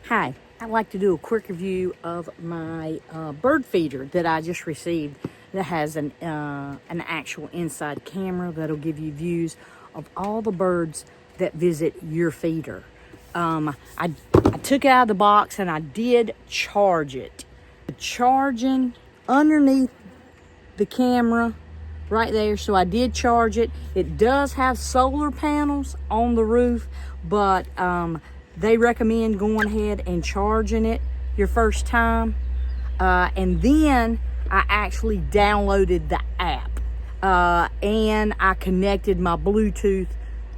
Hi, I'd like to do a quick review of my bird feeder that I just received that has an actual inside camera that'll give you views of all the birds that visit your feeder. I took it out of the box and I did charge it. Charging underneath the camera right there, so I did charge it. It does have solar panels on the roof, but they recommend going ahead and charging it your first time. And then I actually downloaded the app and I connected my Bluetooth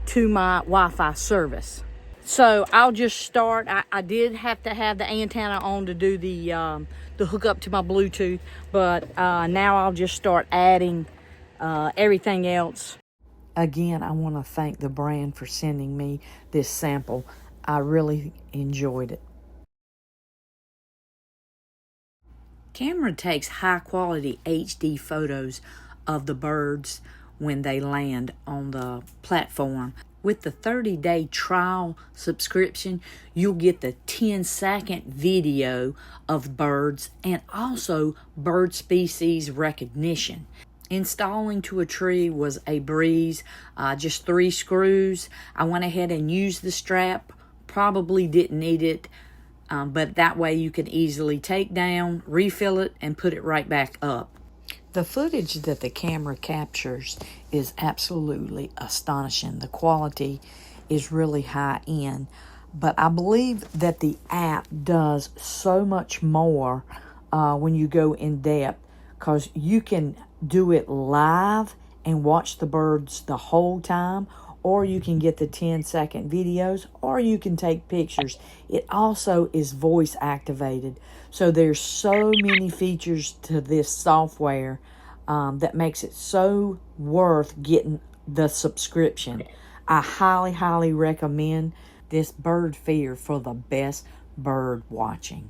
to my Wi-Fi service. So I'll just start. I did have to have the antenna on to do the hook up to my Bluetooth, but now I'll just start adding everything else. Again, I want to thank the brand for sending me this sample. I really enjoyed it. Camera takes high quality HD photos of the birds when they land on the platform. With the 30-day trial subscription, you'll get the 10-second video of birds and also bird species recognition. Installing to a tree was a breeze, just 3 screws. I went ahead and used the strap, probably didn't need it, but that way you can easily take down, refill it, and put it right back up. The footage that the camera captures is absolutely astonishing. The quality is really high end, but I believe that the app does so much more when you go in depth, because you can do it live and watch the birds the whole time, or you can get the 10-second videos, or you can take pictures. It also is voice activated. So there's so many features to this software that makes it so worth getting the subscription. I highly, highly recommend this bird feeder for the best bird watching.